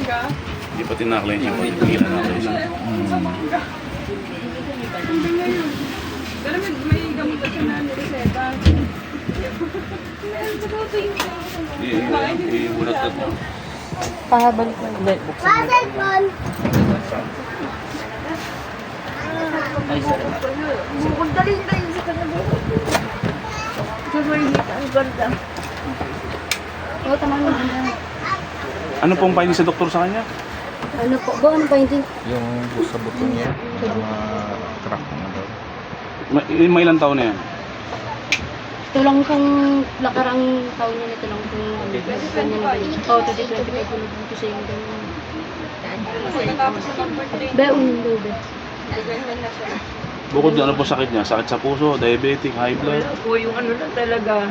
Hindi pa tinaklan siya. Hindi na naklan siya. Pero may gamot na siya na reseta. Ibulat na ito. Pahabalik mo. Hindi, buksan mo. Ay, sarap. Daling sa kanila. Ang ganda. Oo, tama mo. Ano pong finding sa doktor sa kanya? Ano po? Ano pa hindi? Yung sa buto niya, mga crack na daw. May ilang taon na yan? Ito lang kung nakarang taon niya, ito lang kung ganyan na ganyan. Oo, 2025 ko nagpunto sa yung ganyan. Be, unin daw, be. Bukod doon, ano po sakit niya? Sakit sa puso, diabetic, high blood? Wala po, yung ano lang talaga.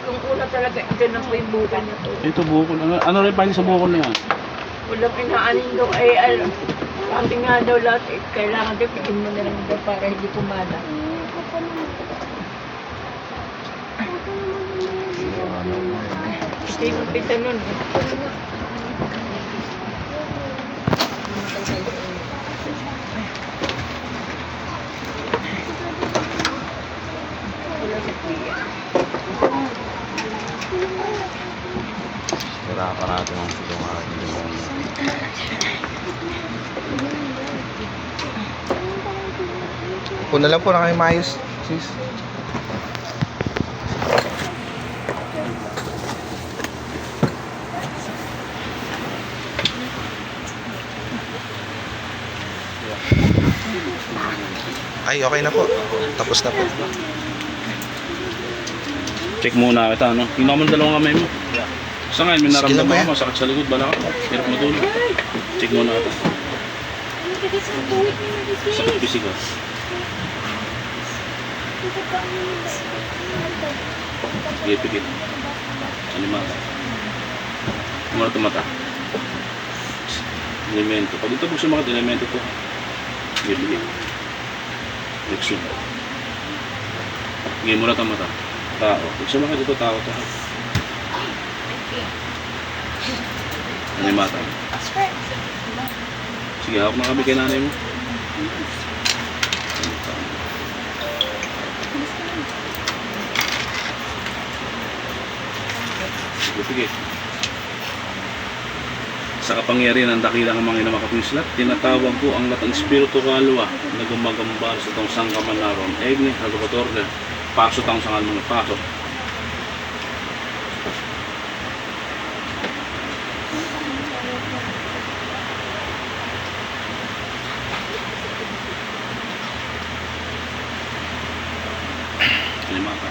Yung una talaga, ito na po yung bukol niya po. Ito bukol. Ano rin finding sa bukol na yan? Walang inaanin daw, ay alam. Sabi nga daw lahat, kailangan daw, pigin mo na lang daw para hindi kumala. Kasi yung pita nun. Wala pa natin ang tulungan. Upo na lang po na kayo maayos, sis. Ay, okay na po. Tapos na po. Check muna kita, ano? Tingnan mo ng dalawang kamay mo. Sa ngayon, may Sige lang, naramdaman kuya. ka, masakit sa likod, bala ka. Hirap matulog. Check muna kita. Sakit physical. Sige, pikit. Alimata. Kumara ito mata. Elemento. Pag ito buksan makita, elemento to. Sige, pikit. Leksyon. Sige, muna ito mata. Tao. Buksan makita ito, tao to. Alimata. Sige, hawak na kami kay nanay mo. Sige. Sa kapangyarihan ng dakilang mga inamakapwislat, tinatawag ko ang latang espiritu kalwa na gumagambal sa tong sangkaman naroon. Egne, kalukatorga, pasok ang sangal mga pasok. Kalimata.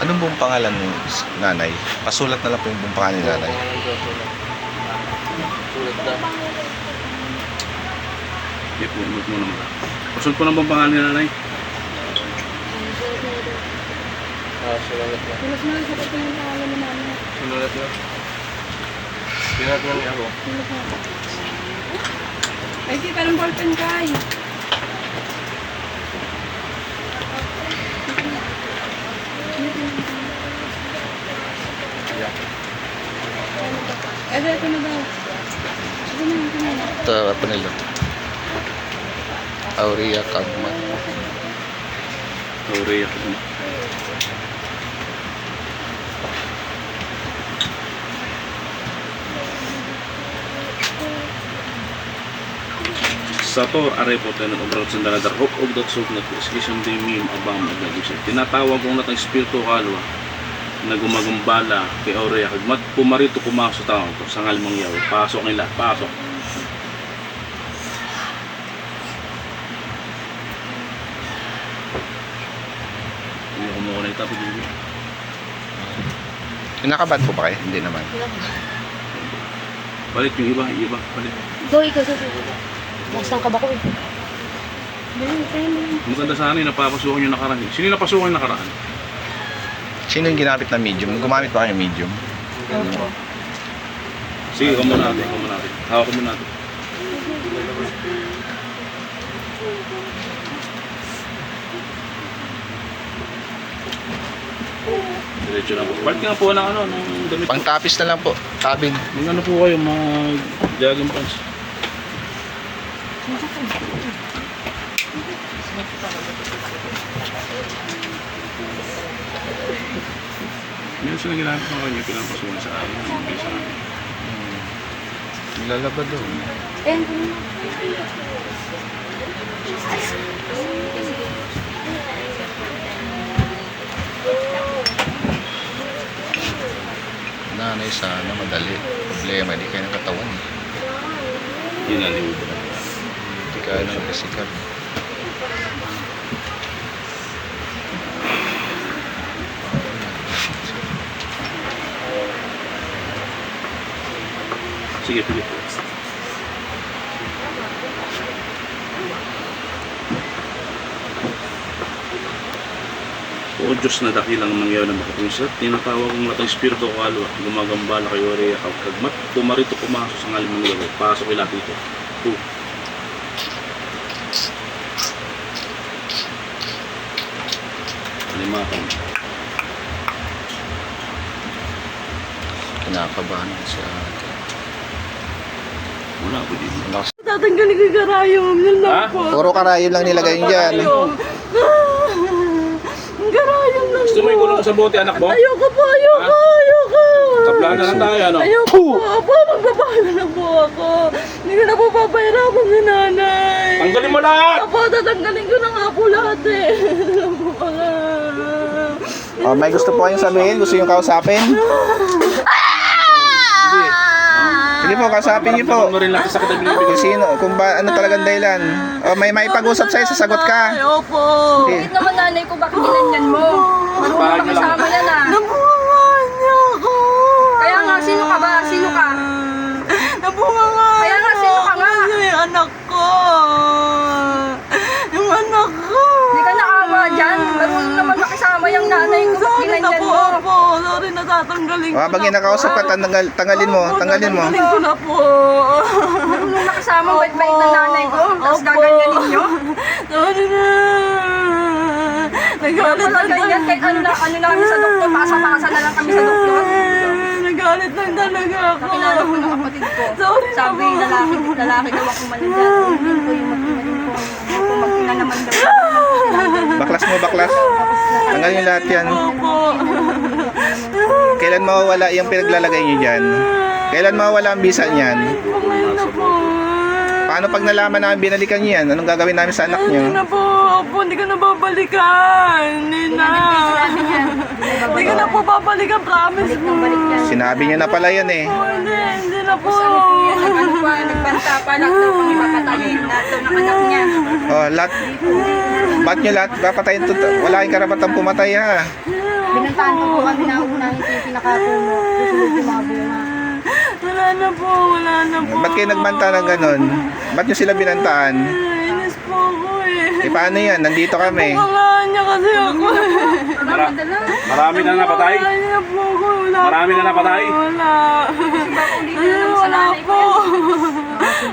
Anong buong pangalan ng nanay? Pasulat na lang po yung buong pangalan ni nanay. Hindi po, imot mo naman. Pasul po ng bang pangalan ni nanay? Tulos na lang sa ito yung pangalan ni mama. Sinulat na. Sinulat na niya ako. Tulos na. Ay, kita ng ballpen kay. Ito na daw. Ito na. Ito, apa nila? Aurea Kagman. Aurea. Sator arepo tayo ng obrot sa daladar hok og dot suk na iskisyon di mim abam agagusay. Tinatawag ko na tayong espiritu kalwa na gumagambala kay Aurea kagmat pumarito kumaso tao to sa ngalmang yaw. Pasok nila, pasok. Hindi ko muna itapo dito. Kinakabahan po ba kayo? Hindi naman. Balik yung iba, balik. Go, ikaw sa Bastang ka ba ko eh? Maganda sana yung napapasukan yung nakaraan. Sino yung napasukan yung nakaraan? Sino yung ginamit na medium? Gumamit ba kayo medium? Sige, kamo natin. Hawak mo natin. Diretso na po. Part nga po ng ano, ng damit. Pangtapis na lang po. Cabin. Mag ano po kayo, mag jogging pants. Meron sila ginamit ng kanya, pinapasukan sa akin. Sa akin. Lalaba daw. Nanay sana madali. Problema, di kayo ng katawan. Yun ang libo. Di kayo ng physical. Sige, sige po. O Diyos na dakilang mangyaw na makapunsat, tinatawag ang latang espiritu o kalwa, gumagambala kayo rin kagmat, pumarito pumasok sa ngalim ng laro, pasok ila dito. Alimakan. Kinakabahan siya. Wala po dito. Tatanggalin ko yung karayom. Yun lang Ha? po. Puro karayom lang nilagay niyo dyan. Ang karayom lang Gusto mo yung gulong sa bote, anak mo? Ayoko po, ayoko. Taplana na tayo, ano? Ayoko po. Apo, magbabahala na po ako. Hindi ko na po papahirapan ni nanay. Tanggalin mo lahat! Apo, tatanggalin ko na nga po lahat eh. Alam mo pa nga. Oh, may gusto po kayong sabihin? Gusto yung kausapin? Sige po, kausapin niyo po. Maramdaman mo rin lang sa sakit na binibigay. Kung sino, kung ba, ano talagang dahilan. Oh, may pag-usap sa'yo, sasagot ka. Ayoko. Okay. Bakit naman nanay ko, bakit ginanyan mo? Marunong ka kasama yan ah. Nabuhangan niya ako. Kaya nga, sino ka ba? Sino ka? Nabuhangan Kaya nga, sino ka nga? Kasi yung anak ko. Yung anak ko. Hindi ka naawa dyan. Marunong naman makisama yung nanay ko, bakit Sorry na ginanyan po mo? ako. Sorry na tatanggalin ko Oh, pag kinakausap ka, tanggalin mo. Tanggalin mo. Tatanggalin ko na po. Marunong makisama ang bait-bait ng nanay ko, tapos Opo. gaganyanin nyo? Sorry na. Nagalit Wala ganyan, kahit ano na kami sa doktor, pasa-pasa na lang kami sa doktor. Nagalit lang talaga ako. Nakilala ko ng kapatid ko. Sorry na Sabi, po. lalaki daw ako manandiyan. Hindi ko yung magpinalim ko. Kung magpina naman daw. Baklas mo, baklas. Tanggalin niyo lahat yan. Opo. Kailan mawawala yung pinaglalagay niyo dyan? Kailan mawawala ang bisa niyan? Ngayon na po. Paano pag nalaman namin binalikan niyo yan? Anong gagawin namin sa anak niyo? Hindi na po. Opo, hindi ko na babalikan. Hindi na. Hindi ko na po babalikan. Promise po. Sinabi niyo na pala yan eh. Hindi na po. Ano pa, nagbanta pa, lahat daw kami papatayin. Lahat daw ng anak niya. Oh, lahat. Ba't niyo lahat papatayin? Wala kayong karapatang pumatay ha. Binantaan ko po kami na unahin ko yung pinakapuno. Susunod yung mga bunga. Wala na po. Wala na po. Ba't kayo nagbanta ng ganun? Ba't niyo sila binantaan? Inis po ako eh. Eh paano yan? Nandito kami. Pangalan niya kasi ako eh. Marami na napatay? Pangalan niya po ako. Wala Marami na napatay? Wala. Wala po.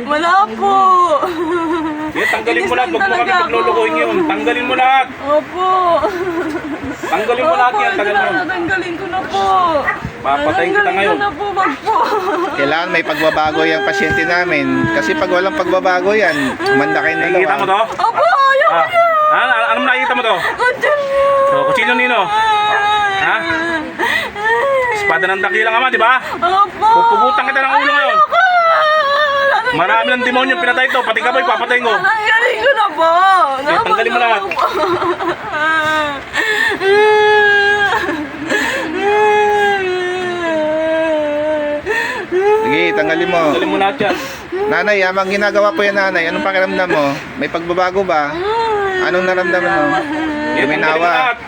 Wala po. Eh, tanggalin mo lahat, huwag mo kami paglulukuhin yun. Tanggalin mo lahat! Opo. Tanggalin mo lahat yan, tagal mo. Tatanggalin ko na po. Papatayin kita ngayon. Tatanggalin ko na po, wag po. Kailangan may pagbabago yung pasyente namin. Kasi pag walang pagbabago yan, umanda kayo ng Nakikita mo to? Opo, ayaw Ah, ano mo nakikita mo to? Kutsin niyo. So, kutsino nino? Ha? Espada ng dakila nga ma, di ba? Opo. Pupugutan kita ng ulo ngayon. Marami ng demonyo pinatay to, pati ka ba ipapatayin ko? Tatanggalin ko na po. Eh, tanggalin mo lahat. Sige, tanggalin mo. Tanggalin mo lahat yan. Nanay, amang ginagawa po yan nanay. Anong pakiramdam mo? May pagbabago ba? Anong naramdaman mo? Eh, tanggalin mo Luminawa. lahat.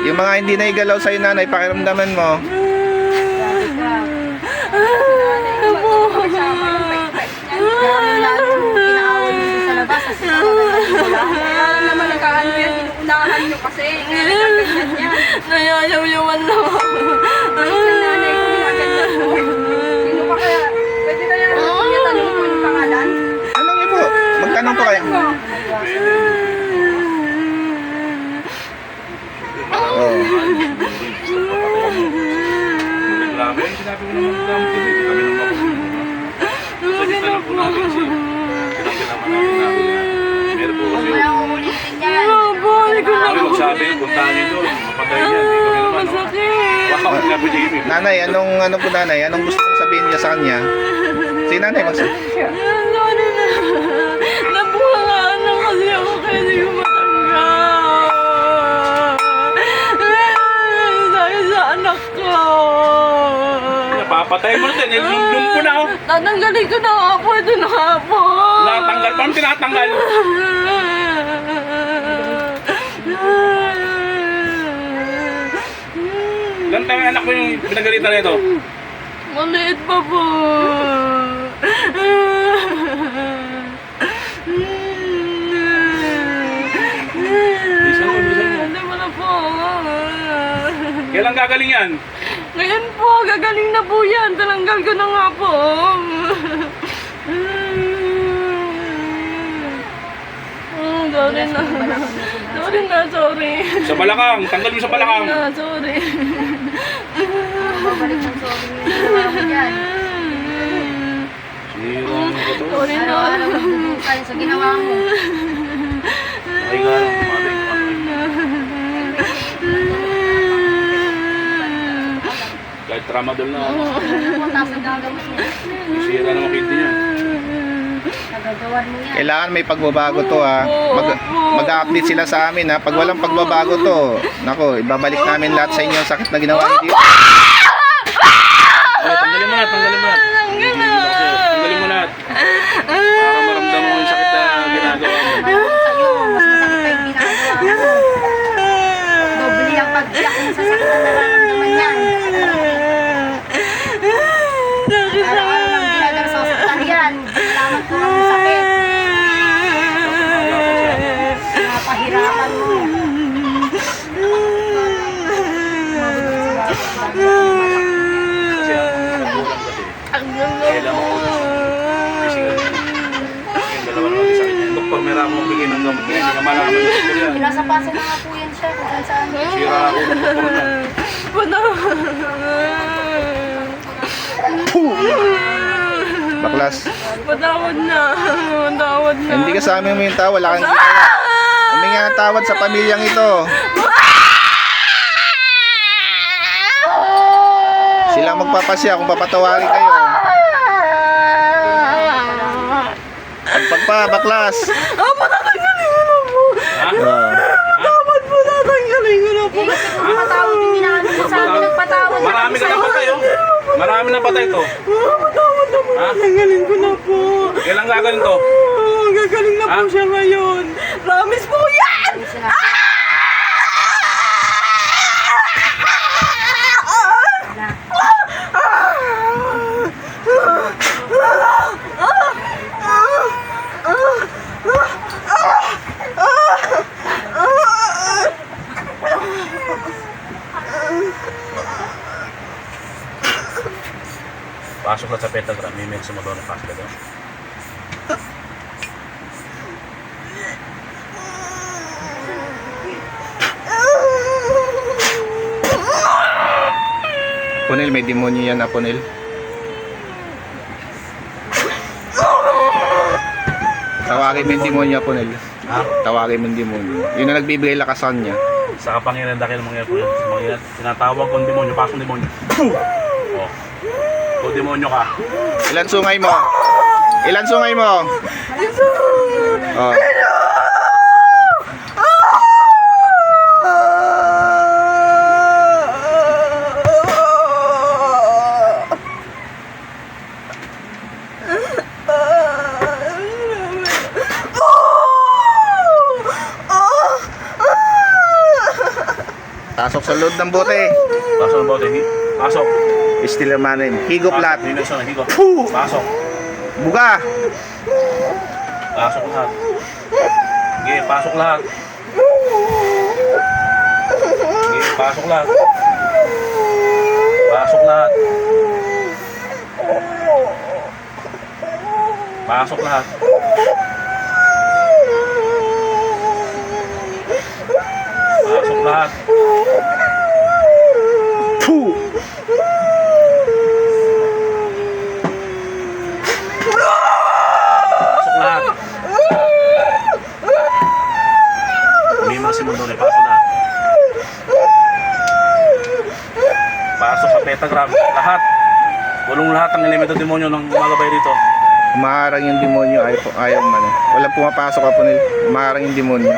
Yung mga hindi naigalaw sa'yo nanay, pakiramdaman mo. Pinaaway mo sa labas, kasi kaya naman nag-aano yan, inuunahan nyo kasi. Kaya nagkaganyan yan. Nayayaw-yawan na ako. Balik ng nanay ko, ginaganyan mo. Sino ka kaya? Pwede kaya niya tanong mo yung pangalan? Anong niyo po? Magtanong po kayo. Oh. Kaya sinabi ko naman gamit kami, hindi kami nang makusunod. Kasi kita lang po natin si pinagkalaman natin natin na meron po kasi Wala akong ulitin yan. kami magsabi, puntahan nyo doon, mapatay niyan, hindi kami naman, no? Baka kung pinapigil mo. Nanay, ano po nanay? Anong gusto mong sabihin niya sa kanya? Si nanay magsabi. Sorry na. Nabuhangaan na kasi ako kaya hindi ko matanggap. Dahil sa anak ko. Napapatay mo na din, lumdum ko na, oh. Tatanggalin ko na nga po. Ito na nga po. Natanggal, paano tinatanggal? Ilan tayo anak mo yung pinagalitan na ito? Maliit pa po. Bilisan mo. Hindi mo na po. Kailan gagaling yan? Ngayon po, gagaling na po yan. Talanggal ko na nga po. Sorry na. Sorry na, sorry. Sa balakang, tanggal mo sa balakang. Sorry. Babalik ng sorry yung ginawa mo dyan. Sira mo ba ito? Sorry na. Araw-araw magbubukan sa ginawa mo. Ay nga, kumabi. Kahit tramadol na, ano? Taas ang gagawin niya. Sira naman kiti niya. Nagagawan mo yan. Kailangan may pagbabago to ha. Mag-update sila sa amin ha. Pag walang pagbabago to, nako, ibabalik namin lahat sa inyo ang sakit na ginawa niyo dito. Ay, tanggalin mo lahat, tanggalin mo lahat. Tanggalin mo lahat. Para maramdaman mo yung sakit na ginagawa mo. Sa'yo, mas masakit pa yung ginagawa mo. Doble ang pagbiyak mo sa sakit na nararamdaman yan. Araw-araw lang ginagawa sa ospital yan. Salamat ko lang yung sakit. Napahirapan mo. Kasi ang nagulang kasi. Kailan mo po physical. Yung dalawa naman sa kanya. Doktor, meron akong bigay ng gamot niya. Hindi ka malaman ng doktor yan. Pinasapasan na nga po yan siya kung saan saan. Sira ako ng doktor na. Baklas. Patawad na. Patawad na. Hindi ka sa amin humingi ng tawad. Wala kang ginawa. Humingi ng tawad sa pamilyang ito. Sila ang magpapasya kung papatawarin kayo. Pagpagpa, baklas. Patatanggalin ko na po. Ha? Patawad po, tatanggalin ko na po. Eh, kasi kung patawad yung ginagawa mo sa amin, nagpatawad na Marami kami ka na sa'yo. patay, oh. Marami na patay to. Patawad na po, Ha? tatanggalin ko na po. Kailan gagaling to? Gagaling na po Ha? siya ngayon. Promise po yan! Yung sinabi. Na. Pasok lang sa pentagram. May mensa mo doon. Pasok ka doon. Ponel, may demonyo yan, Ponel. Tawagin mo yung demonyo, Ponel. Ha? Tawagin mo yung demonyo. Yun ang nagbibigay lakas sa kanya. Sa kapangyarihan dahil mangyayari po yan. Sa mga tinatawag kong demonyo. Pasok demonyo. Puh! Oh. O demonyo ka. Ilan sungay mo? Ilan sungay mo? Oh. Pasok sa loob ng bote. Pasok ng bote. Pasok. Istila manin. Higop lahat. Hindi na siya. Higop. Puh! Pasok. Buga! Pasok lahat. Sige, pasok lahat. Sige, pasok lahat. Pasok lahat. Pasok lahat. Pasok lahat. Puh! na si Mondole. Pasok na. Pasok sa pentagram. Lahat. Walong lahat ang elemento demonyo ng magabay dito. Umaharang yung demonyo, ayaw man. Walang pumapasok ka po nila. Umaharang yung demonyo.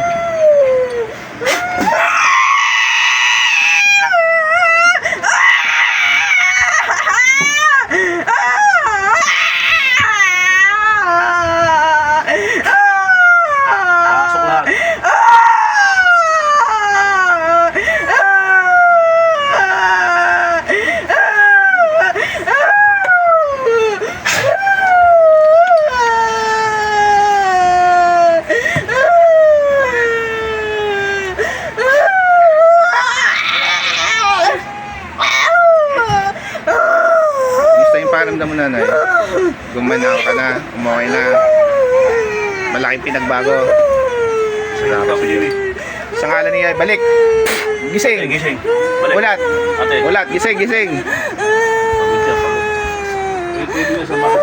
Pasok lahat. Gusto yung paramdam mo, nanay. Gumanaw ka na, umuwi na. Malaking pinagbago. Salamat po, Jimmy. Sa ngalan niya, balik. Gising. Gising. Balik. Ulat. Ate. Ulat, gising, gising. Pagod ka, pagod. Pwede na sa mga.